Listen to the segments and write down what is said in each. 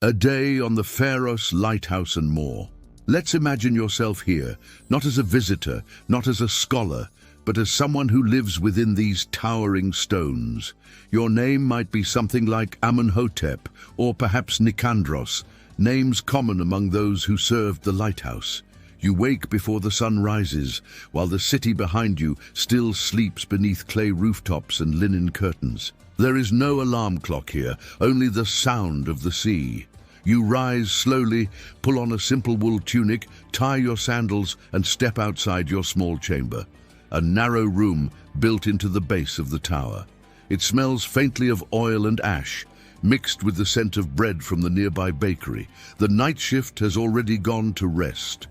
A day on the Pharos, Lighthouse and more. Let's imagine yourself here, not as a visitor, not as a scholar, but as someone who lives within these towering stones. Your name might be something like Amenhotep or perhaps Nicandros, names common among those who served the lighthouse. You wake before the sun rises, while the city behind you still sleeps beneath clay rooftops and linen curtains. There is no alarm clock here, only the sound of the sea. You rise slowly, pull on a simple wool tunic, tie your sandals and step outside your small chamber. A narrow room built into the base of the tower. It smells faintly of oil and ash, mixed with the scent of bread from the nearby bakery. The night shift has already gone to rest.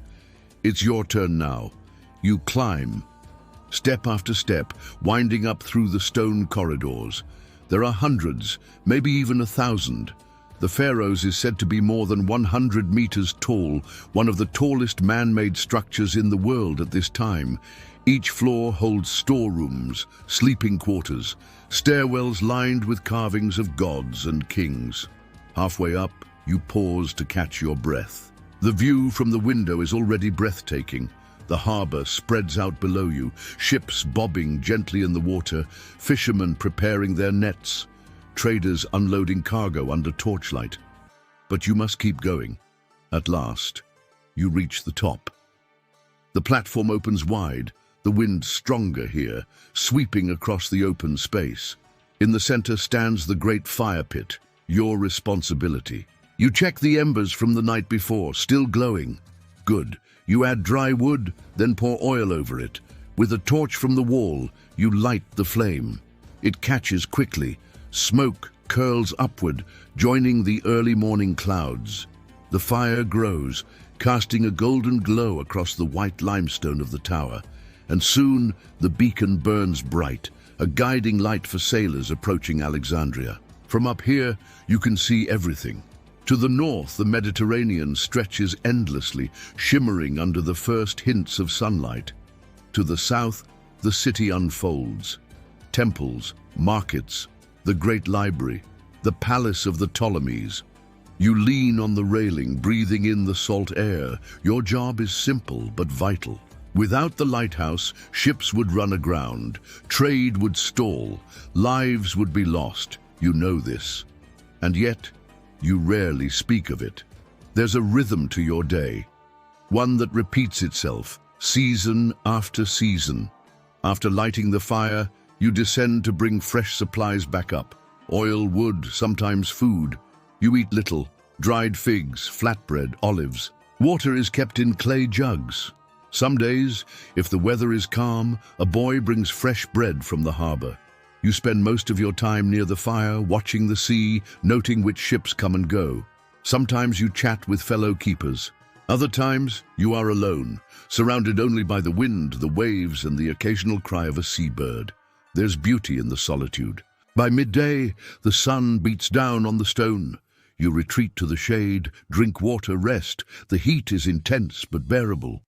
It's your turn now. You climb, step after step, winding up through the stone corridors. There are hundreds, maybe even 1,000. The Pharos is said to be more than 100 meters tall, one of the tallest man-made structures in the world at this time. Each floor holds storerooms, sleeping quarters, stairwells lined with carvings of gods and kings. Halfway up, you pause to catch your breath. The view from the window is already breathtaking. The harbor spreads out below you, ships bobbing gently in the water, fishermen preparing their nets, traders unloading cargo under torchlight. But you must keep going. At last, you reach the top. The platform opens wide, the wind stronger here, sweeping across the open space. In the center stands the great fire pit, your responsibility. You check the embers from the night before, still glowing. Good. You add dry wood, then pour oil over it. With a torch from the wall, you light the flame. It catches quickly. Smoke curls upward, joining the early morning clouds. The fire grows, casting a golden glow across the white limestone of the tower. And soon the beacon burns bright, a guiding light for sailors approaching Alexandria. From up here, you can see everything. To the north, the Mediterranean stretches endlessly, shimmering under the first hints of sunlight. To the south, the city unfolds. Temples, markets, the great library, the palace of the Ptolemies. You lean on the railing, breathing in the salt air. Your job is simple but vital. Without the lighthouse, ships would run aground, trade would stall, lives would be lost. You know this. And yet, you rarely speak of it. There's a rhythm to your day, one that repeats itself, season after season. After lighting the fire, you descend to bring fresh supplies back up. Oil, wood, sometimes food. You eat little, dried figs, flatbread, olives. Water is kept in clay jugs. Some days, if the weather is calm, a boy brings fresh bread from the harbor. You spend most of your time near the fire, watching the sea, noting which ships come and go. Sometimes you chat with fellow keepers. Other times, you are alone, surrounded only by the wind, the waves, and the occasional cry of a seabird. There's beauty in the solitude. By midday, the sun beats down on the stone. You retreat to the shade, drink water, rest. The heat is intense but bearable.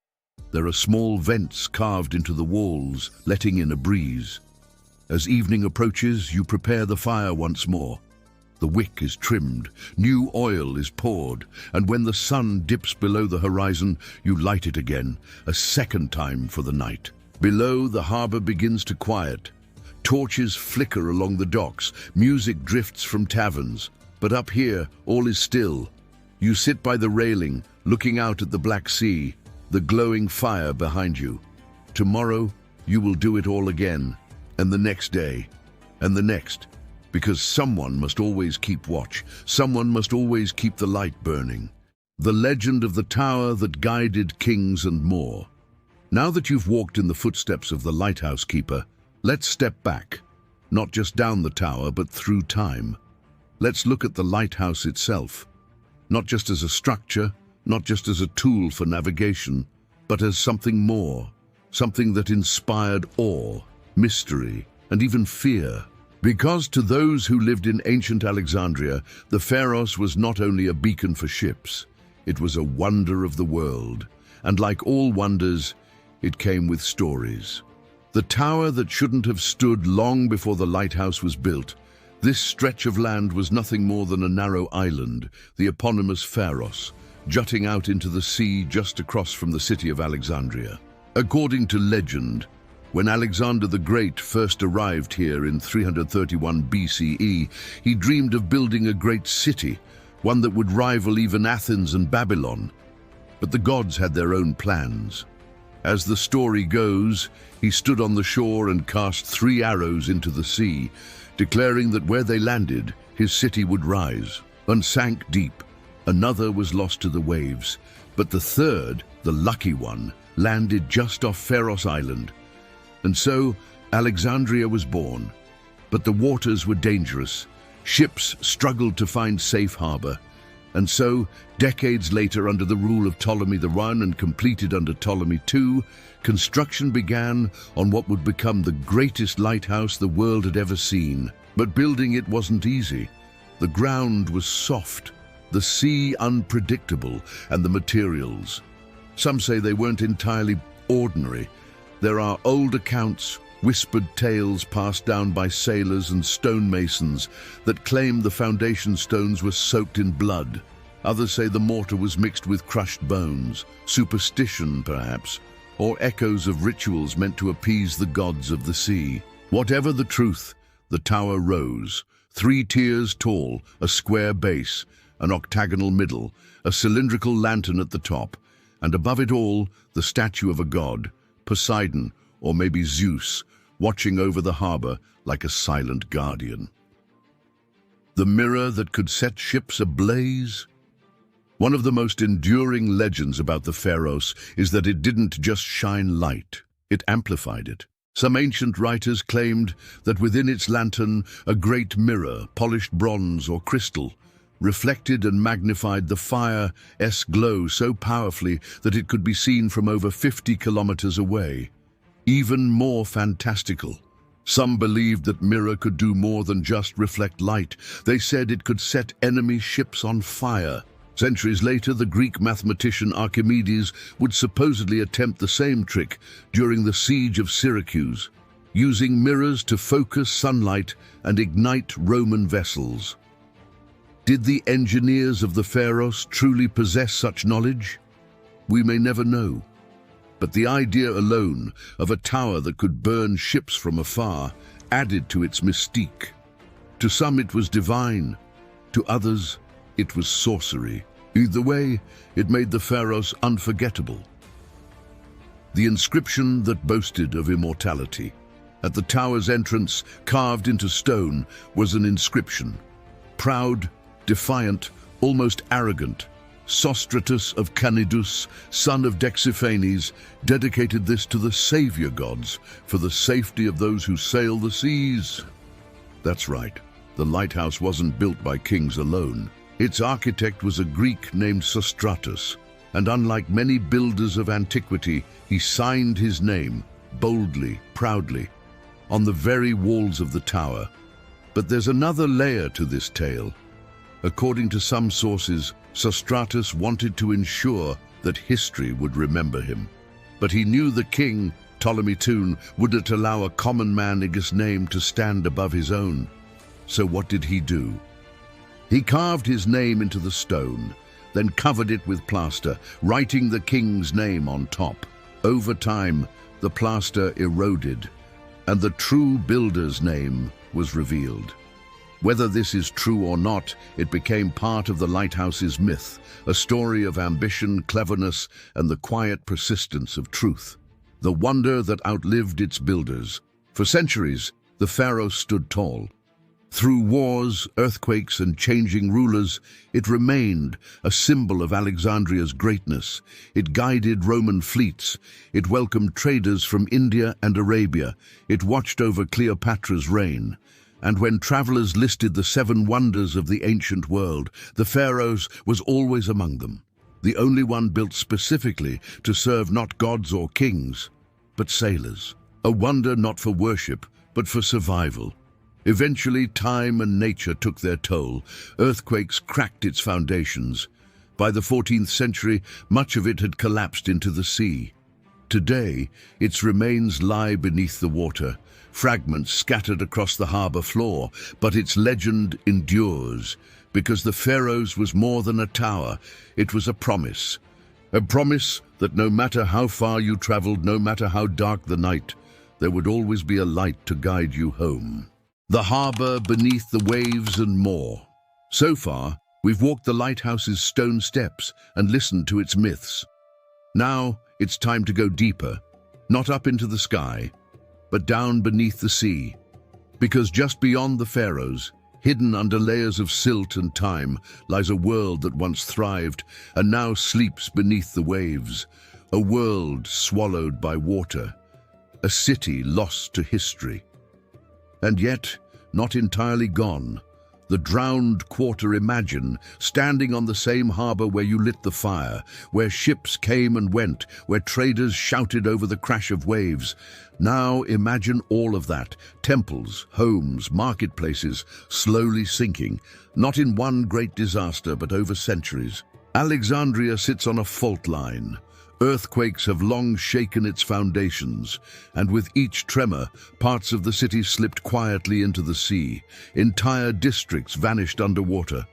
There are small vents carved into the walls, letting in a breeze. As evening approaches, you prepare the fire once more. The wick is trimmed, new oil is poured, and when the sun dips below the horizon, you light it again, a second time for the night. Below, the harbor begins to quiet. Torches flicker along the docks, music drifts from taverns. But up here, all is still. You sit by the railing, looking out at the Black Sea, the glowing fire behind you. Tomorrow, you will do it all again, and the next day, and the next, because someone must always keep watch, someone must always keep the light burning. The legend of the tower that guided kings and more. Now that you've walked in the footsteps of the lighthouse keeper, let's step back, not just down the tower, but through time. Let's look at the lighthouse itself, not just as a structure, not just as a tool for navigation, but as something more, something that inspired awe, mystery, and even fear. Because to those who lived in ancient Alexandria, the Pharos was not only a beacon for ships, it was a wonder of the world. And like all wonders, it came with stories. The tower that shouldn't have stood long before the lighthouse was built, This stretch of land was nothing more than a narrow island, the eponymous Pharos, jutting out into the sea just across from the city of Alexandria. According to legend, when Alexander the Great first arrived here in 331 BCE, he dreamed of building a great city, one that would rival even Athens and Babylon. But the gods had their own plans. As the story goes, he stood on the shore and cast 3 arrows into the sea, declaring that where they landed, his city would rise and sank deep. Another was lost to the waves, but the third, the lucky one, landed just off Pharos Island. And so Alexandria was born. But the waters were dangerous. Ships struggled to find safe harbor. And so, decades later, under the rule of Ptolemy I and completed under Ptolemy II, construction began on what would become the greatest lighthouse the world had ever seen. But building it wasn't easy. The ground was soft, the sea unpredictable, and the materials. Some say they weren't entirely ordinary. There are old accounts, whispered tales passed down by sailors and stonemasons that claim the foundation stones were soaked in blood. Others say the mortar was mixed with crushed bones, superstition perhaps, or echoes of rituals meant to appease the gods of the sea. Whatever the truth, the tower rose, 3 tiers tall, a square base, an octagonal middle, a cylindrical lantern at the top, and above it all, the statue of a god, Poseidon, or maybe Zeus, watching over the harbor like a silent guardian. The mirror that could set ships ablaze? One of the most enduring legends about the Pharos is that it didn't just shine light, it amplified it. Some ancient writers claimed that within its lantern, a great mirror, polished bronze or crystal, reflected and magnified the fire's glow so powerfully that it could be seen from over 50 kilometers away. Even more fantastical, some believed that mirror could do more than just reflect light. They said it could set enemy ships on fire. Centuries later, the Greek mathematician Archimedes would supposedly attempt the same trick during the siege of Syracuse, using mirrors to focus sunlight and ignite Roman vessels. Did the engineers of the Pharos truly possess such knowledge? We may never know. But the idea alone of a tower that could burn ships from afar added to its mystique. To some it was divine, to others it was sorcery. Either way, it made the Pharos unforgettable. The inscription that boasted of immortality. At the tower's entrance, carved into stone, was an inscription. Proud, defiant, almost arrogant, Sostratus of Cnidus, son of Dexiphanes, dedicated this to the savior gods for the safety of those who sail the seas. That's right, the lighthouse wasn't built by kings alone. Its architect was a Greek named Sostratus, and unlike many builders of antiquity, he signed his name, boldly, proudly, on the very walls of the tower. But there's another layer to this tale. According to some sources, Sostratus wanted to ensure that history would remember him. But he knew the king, Ptolemy II, wouldn't allow a common man's name to stand above his own. So what did he do? He carved his name into the stone, then covered it with plaster, writing the king's name on top. Over time, the plaster eroded, and the true builder's name was revealed. Whether this is true or not, it became part of the lighthouse's myth, a story of ambition, cleverness, and the quiet persistence of truth. The wonder that outlived its builders. For centuries, the Pharos stood tall. Through wars, earthquakes, and changing rulers, it remained a symbol of Alexandria's greatness. It guided Roman fleets. It welcomed traders from India and Arabia. It watched over Cleopatra's reign. And when travelers listed the 7 wonders of the ancient world, the Pharos was always among them. The only one built specifically to serve not gods or kings, but sailors. A wonder not for worship, but for survival. Eventually, time and nature took their toll. Earthquakes cracked its foundations. By the 14th century, much of it had collapsed into the sea. Today, its remains lie beneath the water, fragments scattered across the harbour floor, but its legend endures, because the Pharos was more than a tower, it was a promise. A promise that no matter how far you travelled, no matter how dark the night, there would always be a light to guide you home. The harbour beneath the waves and more. So far, we've walked the lighthouse's stone steps and listened to its myths. Now, it's time to go deeper, not up into the sky, but down beneath the sea. Because just beyond the Pharos, hidden under layers of silt and time, lies a world that once thrived and now sleeps beneath the waves. A world swallowed by water. A city lost to history. And yet, not entirely gone. The drowned quarter, imagine, standing on the same harbour where you lit the fire, where ships came and went, where traders shouted over the crash of waves. Now imagine all of that, temples, homes, marketplaces, slowly sinking, not in one great disaster but over centuries. Alexandria sits on a fault line. Earthquakes have long shaken its foundations, and with each tremor, parts of the city slipped quietly into the sea. Entire districts vanished underwater.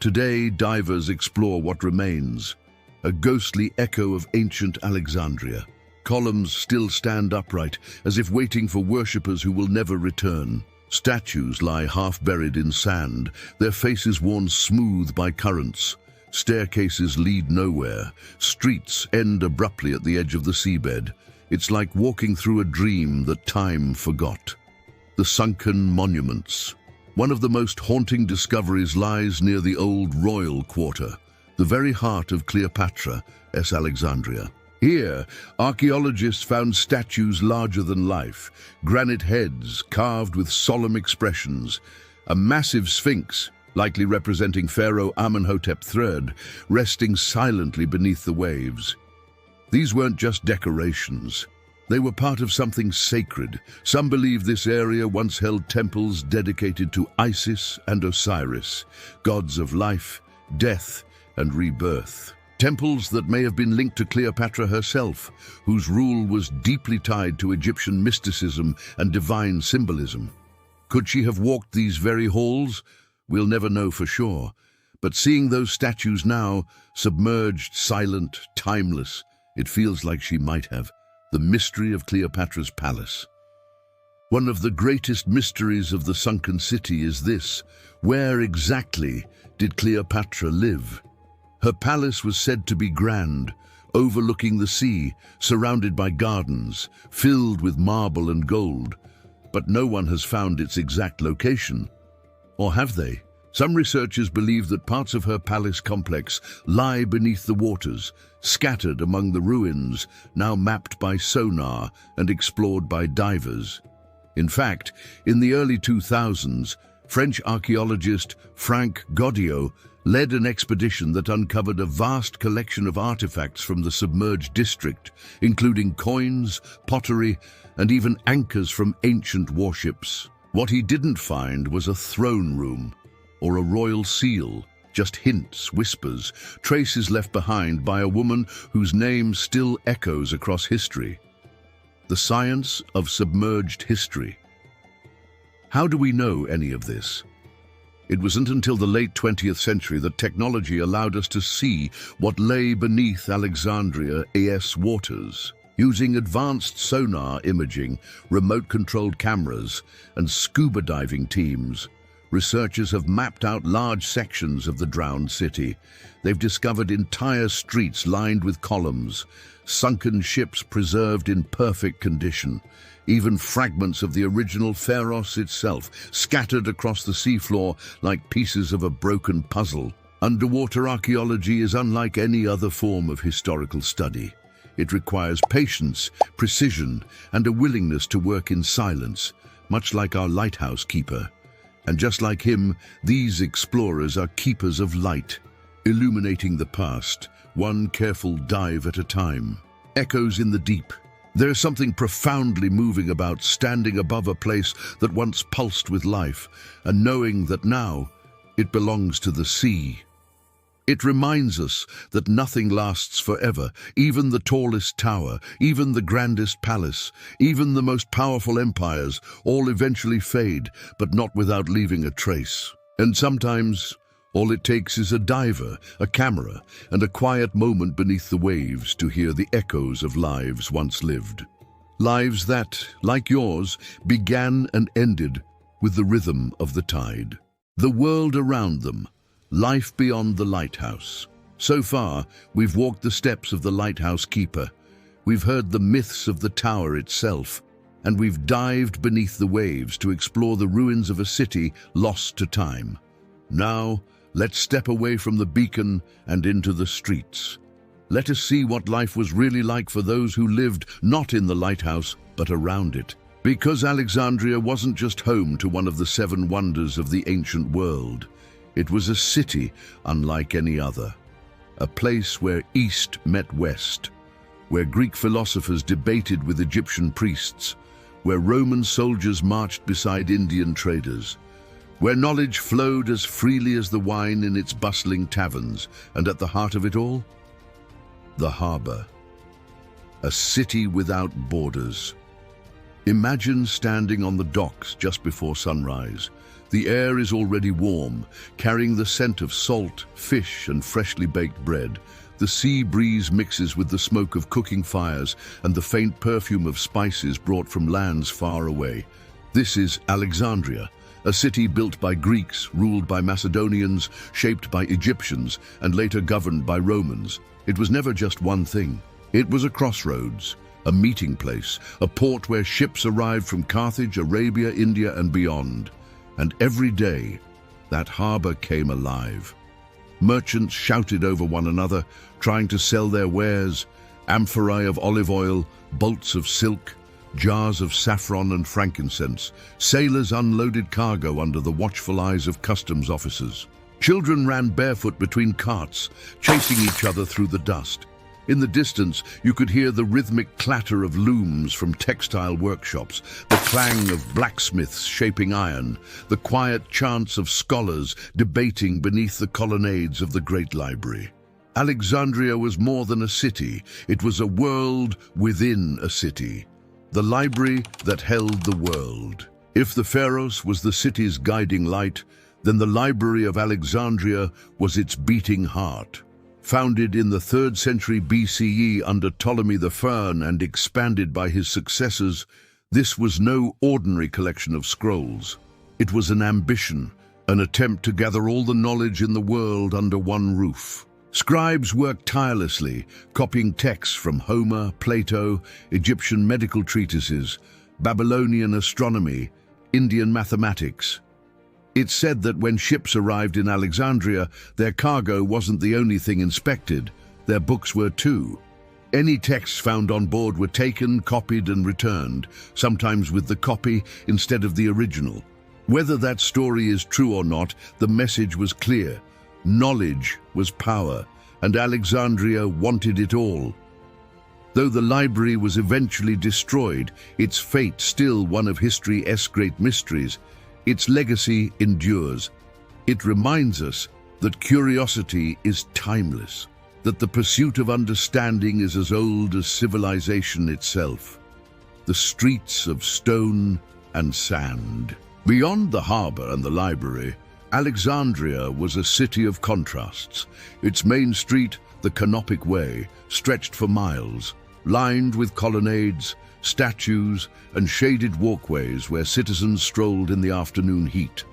Today, divers explore what remains, a ghostly echo of ancient Alexandria. Columns still stand upright, as if waiting for worshippers who will never return. Statues lie half-buried in sand, their faces worn smooth by currents. Staircases lead nowhere. Streets end abruptly at the edge of the seabed. It's like walking through a dream that time forgot. The sunken monuments. One of the most haunting discoveries lies near the old royal quarter, the very heart of Cleopatra, Alexandria. Here, archaeologists found statues larger than life, granite heads carved with solemn expressions, a massive sphinx, likely representing Pharaoh Amenhotep III, resting silently beneath the waves. These weren't just decorations. They were part of something sacred. Some believe this area once held temples dedicated to Isis and Osiris, gods of life, death, and rebirth. Temples that may have been linked to Cleopatra herself, whose rule was deeply tied to Egyptian mysticism and divine symbolism. Could she have walked these very halls? We'll never know for sure, but seeing those statues now, submerged, silent, timeless, it feels like she might have. The mystery of Cleopatra's palace. One of the greatest mysteries of the sunken city is this: where exactly did Cleopatra live? Her palace was said to be grand, overlooking the sea, surrounded by gardens, filled with marble and gold, but no one has found its exact location. Or have they? Some researchers believe that parts of her palace complex lie beneath the waters, scattered among the ruins, now mapped by sonar and explored by divers. In fact, in the early 2000s, French archaeologist Franck Goddio led an expedition that uncovered a vast collection of artifacts from the submerged district, including coins, pottery, and even anchors from ancient warships. What he didn't find was a throne room or a royal seal, just hints, whispers, traces left behind by a woman whose name still echoes across history. The science of submerged history. How do we know any of this? It wasn't until the late 20th century that technology allowed us to see what lay beneath Alexandria's waters. Using advanced sonar imaging, remote-controlled cameras, and scuba diving teams, researchers have mapped out large sections of the drowned city. They've discovered entire streets lined with columns, sunken ships preserved in perfect condition, even fragments of the original Pharos itself scattered across the seafloor like pieces of a broken puzzle. Underwater archaeology is unlike any other form of historical study. It requires patience, precision, and a willingness to work in silence, much like our lighthouse keeper. And just like him, these explorers are keepers of light, illuminating the past, one careful dive at a time. Echoes in the deep. There's something profoundly moving about standing above a place that once pulsed with life, and knowing that now it belongs to the sea. It reminds us that nothing lasts forever, even the tallest tower, even the grandest palace, even the most powerful empires, all eventually fade, but not without leaving a trace. And sometimes, all it takes is a diver, a camera, and a quiet moment beneath the waves to hear the echoes of lives once lived. Lives that, like yours, began and ended with the rhythm of the tide. The world around them, life beyond the lighthouse. So far, we've walked the steps of the lighthouse keeper. We've heard the myths of the tower itself, and we've dived beneath the waves to explore the ruins of a city lost to time. Now, let's step away from the beacon and into the streets. Let us see what life was really like for those who lived not in the lighthouse, but around it. Because Alexandria wasn't just home to one of the 7 wonders of the ancient world. It was a city unlike any other, a place where East met West, where Greek philosophers debated with Egyptian priests, where Roman soldiers marched beside Indian traders, where knowledge flowed as freely as the wine in its bustling taverns, and at the heart of it all, the harbor, a city without borders. Imagine standing on the docks just before sunrise. The air is already warm, carrying the scent of salt, fish, and freshly baked bread. The sea breeze mixes with the smoke of cooking fires and the faint perfume of spices brought from lands far away. This is Alexandria, a city built by Greeks, ruled by Macedonians, shaped by Egyptians, and later governed by Romans. It was never just one thing. It was a crossroads, a meeting place, a port where ships arrived from Carthage, Arabia, India, and beyond. And every day, that harbor came alive. Merchants shouted over one another, trying to sell their wares, amphorae of olive oil, bolts of silk, jars of saffron and frankincense. Sailors unloaded cargo under the watchful eyes of customs officers. Children ran barefoot between carts, chasing each other through the dust. In the distance, you could hear the rhythmic clatter of looms from textile workshops, the clang of blacksmiths shaping iron, the quiet chants of scholars debating beneath the colonnades of the great library. Alexandria was more than a city. It was a world within a city, the library that held the world. If the Pharos was the city's guiding light, then the Library of Alexandria was its beating heart. Founded in the 3rd century BCE under Ptolemy the Fern and expanded by his successors, this was no ordinary collection of scrolls. It was an ambition, an attempt to gather all the knowledge in the world under one roof. Scribes worked tirelessly, copying texts from Homer, Plato, Egyptian medical treatises, Babylonian astronomy, Indian mathematics. It's said that when ships arrived in Alexandria, their cargo wasn't the only thing inspected, their books were too. Any texts found on board were taken, copied, and returned, sometimes with the copy instead of the original. Whether that story is true or not, the message was clear. Knowledge was power, and Alexandria wanted it all. Though the library was eventually destroyed, its fate still one of history's great mysteries. Its legacy endures. It reminds us that curiosity is timeless, that the pursuit of understanding is as old as civilization itself. The streets of stone and sand. Beyond the harbor and the library, Alexandria was a city of contrasts. Its main street, the Canopic Way, stretched for miles, lined with colonnades, statues, and shaded walkways where citizens strolled in the afternoon heat.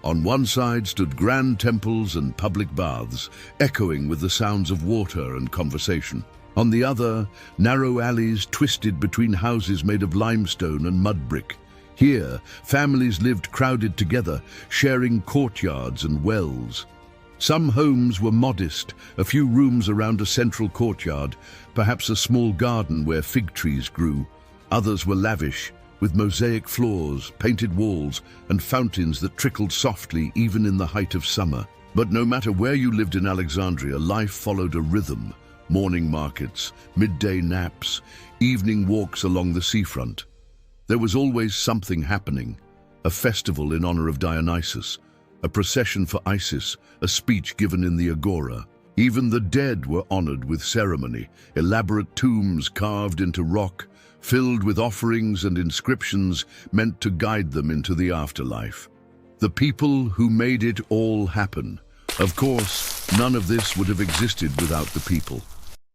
On one side stood grand temples and public baths, echoing with the sounds of water and conversation. On the other, narrow alleys twisted between houses made of limestone and mud brick. Here, families lived crowded together, sharing courtyards and wells. Some homes were modest, a few rooms around a central courtyard, perhaps a small garden where fig trees grew. Others were lavish, with mosaic floors, painted walls, and fountains that trickled softly even in the height of summer. But no matter where you lived in Alexandria, life followed a rhythm. Morning markets, midday naps, evening walks along the seafront. There was always something happening. A festival in honor of Dionysus, a procession for Isis, a speech given in the agora. Even the dead were honored with ceremony, elaborate tombs carved into rock, filled with offerings and inscriptions meant to guide them into the afterlife. The people who made it all happen. Of course, none of this would have existed without the people.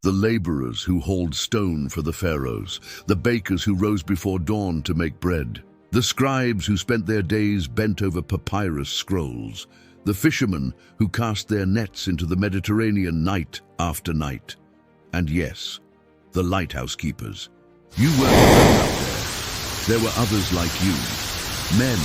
The laborers who hauled stone for the pharaohs, the bakers who rose before dawn to make bread, the scribes who spent their days bent over papyrus scrolls, the fishermen who cast their nets into the Mediterranean night after night. And yes, the lighthouse keepers. You weren't alone out there. There were others like you, men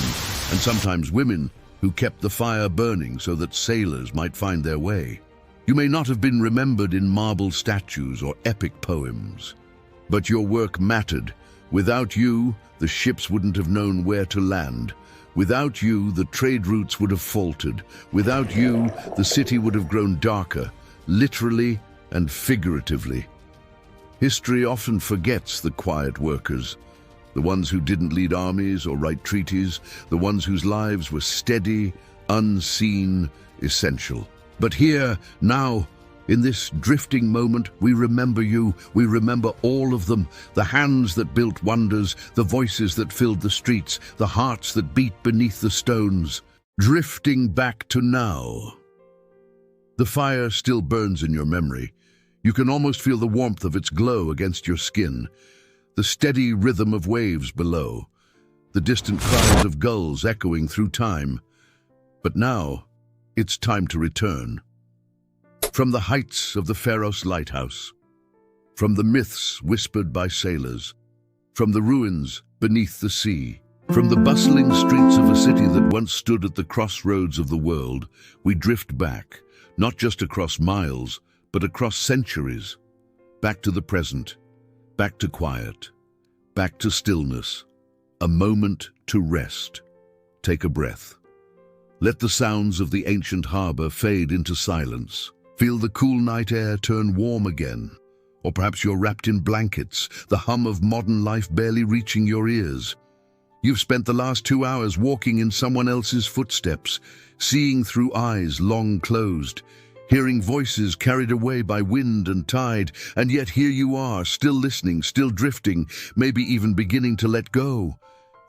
and sometimes women who kept the fire burning so that sailors might find their way. You may not have been remembered in marble statues or epic poems, but your work mattered. Without you, the ships wouldn't have known where to land. Without you, the trade routes would have faltered. Without you, the city would have grown darker, literally and figuratively. History often forgets the quiet workers, the ones who didn't lead armies or write treaties, the ones whose lives were steady, unseen, essential. But here, now, in this drifting moment, we remember you, we remember all of them, the hands that built wonders, the voices that filled the streets, the hearts that beat beneath the stones, drifting back to now. The fire still burns in your memory. You can almost feel the warmth of its glow against your skin, the steady rhythm of waves below, the distant cries of gulls echoing through time. But now, it's time to return. From the heights of the Pharos lighthouse, from the myths whispered by sailors, from the ruins beneath the sea, from the bustling streets of a city that once stood at the crossroads of the world, we drift back, not just across miles, but across centuries, back to the present, back to quiet, back to stillness, a moment to rest. Take a breath. Let the sounds of the ancient harbor fade into silence. Feel the cool night air turn warm again. Or perhaps you're wrapped in blankets, the hum of modern life barely reaching your ears. You've spent the last 2 hours walking in someone else's footsteps, seeing through eyes long closed, hearing voices carried away by wind and tide, and yet here you are, still listening, still drifting, maybe even beginning to let go.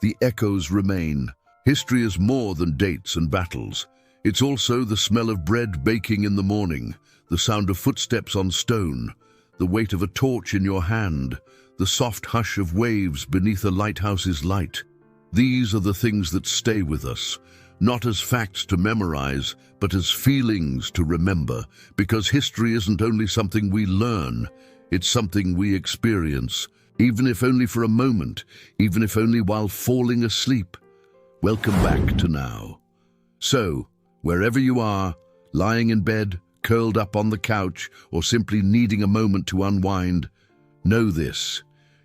The echoes remain. History is more than dates and battles. It's also the smell of bread baking in the morning, the sound of footsteps on stone, the weight of a torch in your hand, the soft hush of waves beneath a lighthouse's light. These are the things that stay with us, not as facts to memorize, but as feelings to remember, because history isn't only something we learn, it's something we experience, even if only for a moment, even if only while falling asleep. Welcome back to now. So, wherever you are, lying in bed, curled up on the couch, or simply needing a moment to unwind, know this: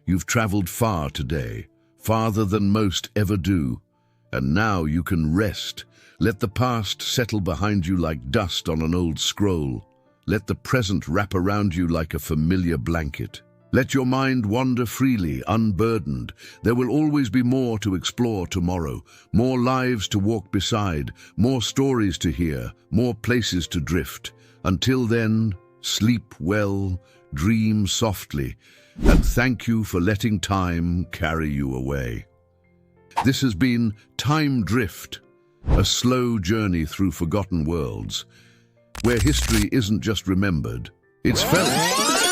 you've traveled far today, farther than most ever do, and now you can rest. Let the past settle behind you like dust on an old scroll. Let the present wrap around you like a familiar blanket. Let your mind wander freely, unburdened. There will always be more to explore tomorrow, more lives to walk beside, more stories to hear, more places to drift. Until then, sleep well, dream softly, and thank you for letting time carry you away. This has been Time Drift, a slow journey through forgotten worlds, where history isn't just remembered, it's felt.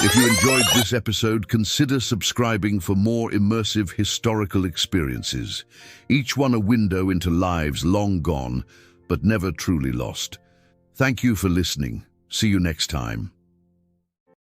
If you enjoyed this episode, consider subscribing for more immersive historical experiences, each one a window into lives long gone, but never truly lost. Thank you for listening. See you next time.